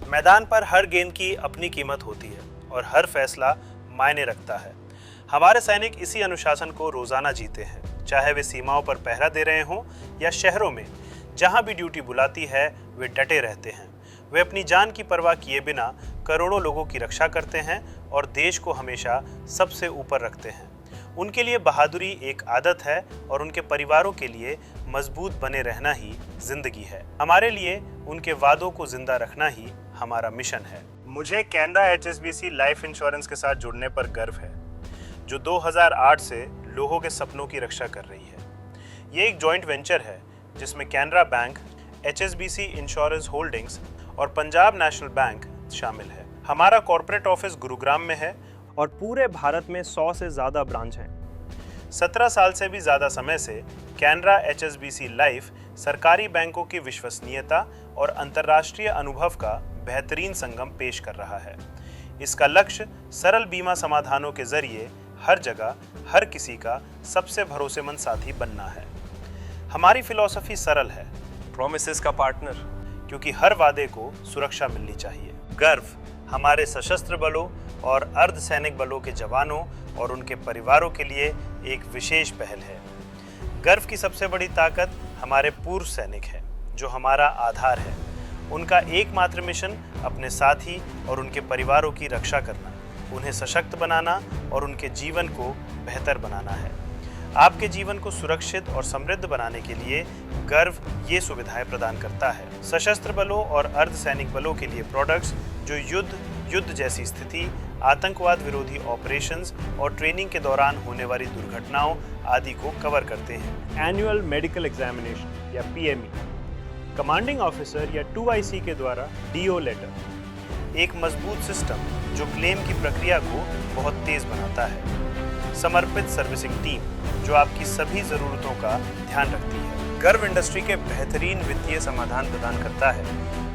मैदान पर हर गेंद की अपनी कीमत होती है और हर फैसला मायने रखता है। हमारे सैनिक इसी अनुशासन को रोजाना जीते हैं, चाहे वे सीमाओं पर पहरा दे रहे हों या शहरों में। जहां भी ड्यूटी बुलाती है वे डटे रहते हैं। वे अपनी जान की परवाह किए बिना करोड़ों लोगों की रक्षा करते हैं और देश को हमेशा सबसे ऊपर रखते हैं। उनके लिए बहादुरी एक आदत है और उनके परिवारों के लिए मजबूत बने रहना ही जिंदगी है। हमारे लिए उनके वादों को जिंदा रखना ही हमारा मिशन है। मुझे कैनरा HSBC लाइफ इंश्योरेंस के साथ जुड़ने पर गर्व है, जो 2008 से लोगों के सपनों की रक्षा कर रही है। ये एक जॉइंट वेंचर है जिसमें Canara bank, HSBC insurance holdings और पंजाब नेशनल बैंक शामिल है। हमारा कॉर्पोरेट ऑफिस गुरुग्राम में है और पूरे भारत में 100 से ज़्यादा ब्रांच हैं। 17 साल से भी ज़्यादा समय से कैनरा HSBC लाइफ सरकारी बैंकों की विश्वसनीयता और अंतर्राष्ट्रीय अनुभव का बेहतरीन संगम पेश कर रहा है। इसका लक्ष्य सरल बीमा समाधानों के जरिए हर जगह हर किसी का सबसे भरोसेमंद साथी बनना है। हमारी फिलॉसफी सरल है, प्रॉमिसेस का पार्टनर, क्योंकि हर वादे को सुरक्षा मिलनी चाहिए। गर्व हमारे सशस्त्र बलों और अर्धसैनिक बलों के जवानों और उनके परिवारों के लिए एक विशेष पहल है। गर्व की सबसे बड़ी ताकत हमारे पूर्व सैनिक है, जो हमारा आधार है। उनका एकमात्र मिशन अपने साथी और उनके परिवारों की रक्षा करना, उन्हें सशक्त बनाना और उनके जीवन को बेहतर बनाना है। आपके जीवन को सुरक्षित और समृद्ध बनाने के लिए गर्व ये सुविधाएं प्रदान करता है। सशस्त्र बलों और अर्धसैनिक बलों के लिए प्रोडक्ट्स जो युद्ध जैसी स्थिति, आतंकवाद विरोधी ऑपरेशंस और ट्रेनिंग के दौरान होने वाली दुर्घटनाओं आदि को कवर करते हैं। एनुअल मेडिकल एग्जामिनेशन या PME, कमांडिंग ऑफिसर या 2IC के द्वारा DO लेटर, एक मजबूत सिस्टम जो क्लेम की प्रक्रिया को बहुत तेज बनाता है। समर्पित सर्विसिंग टीम जो आपकी सभी ज़रूरतों का ध्यान रखती है। गर्व इंडस्ट्री के बेहतरीन वित्तीय समाधान प्रदान करता है,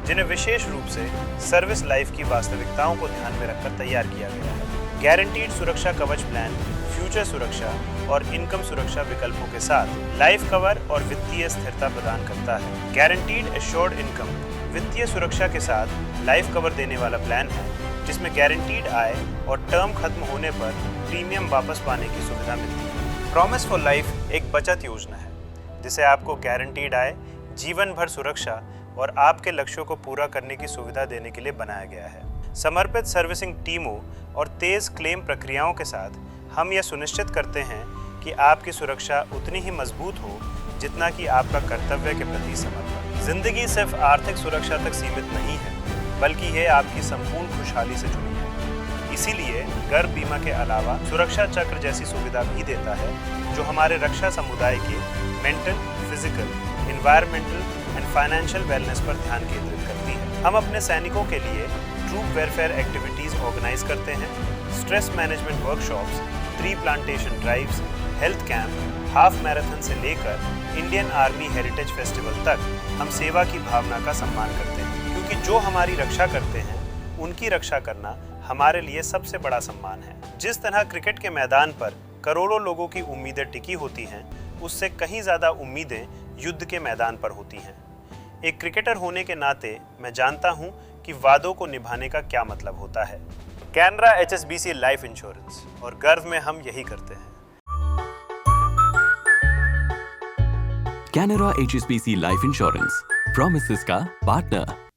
जिन्हें विशेष रूप से सर्विस लाइफ की वास्तविकताओं को ध्यान में रखकर तैयार किया गया है। गारंटीड सुरक्षा कवच प्लान फ्यूचर सुरक्षा और इनकम सुरक्षा विकल्पों के साथ लाइफ कवर और वित्तीय स्थिरता प्रदान करता है। गारंटीड एश्योर्ड इनकम वित्तीय सुरक्षा के साथ लाइफ कवर देने वाला प्लान है, जिसमें गारंटीड आय और टर्म खत्म होने पर प्रीमियम वापस पाने की सुविधा मिलती है। प्रॉमिस फॉर लाइफ एक बचत योजना है, जिसे आपको गारंटीड आय, जीवन भर सुरक्षा और आपके लक्ष्यों को पूरा करने की सुविधा देने के लिए बनाया गया है। समर्पित सर्विसिंग टीमों और तेज क्लेम प्रक्रियाओं के साथ हम यह सुनिश्चित करते हैं कि आपकी सुरक्षा उतनी ही मजबूत हो जितना कि आपका कर्तव्य के प्रति समर्पण। जिंदगी सिर्फ आर्थिक सुरक्षा तक सीमित नहीं है, बल्कि यह आपकी संपूर्ण खुशहाली से जुड़ी है। इसीलिए गर्व बीमा के अलावा सुरक्षा चक्र जैसी सुविधा भी देता है, जो हमारे रक्षा समुदाय के mental, physical, environmental and financial wellness पर ध्यान केंद्रित करती है। हम अपने सैनिकों के लिए ट्रूप वेलफेयर एक्टिविटीज़ ऑर्गेनाइज करते हैं, stress management workshops, tree plantation drives, health camp, half marathon से लेकर इंडियन आर्मी हेरिटेज फेस्टिवल तक हम सेवा की भावना का सम्मान करते हैं, क्योंकि जो हमारी रक्षा करते हैं उनकी रक्षा करना हमारे लिए सबसे बड़ा सम्मान है। जिस तरह क्रिकेट के मैदान पर करोड़ों लोगों की उम्मीदें टिकी होती हैं, उससे कहीं ज़्यादा उम्मीदें युद्ध के मैदान पर होती हैं। एक क्रिकेटर होने के नाते मैं जानता हूं कि वादों को निभाने का क्या मतलब होता है। कैनरा HSBC लाइफ इंश्योरेंस और गर्व में हम यही करते हैं। Canara HSBC life insurance, promises का पार्टनर।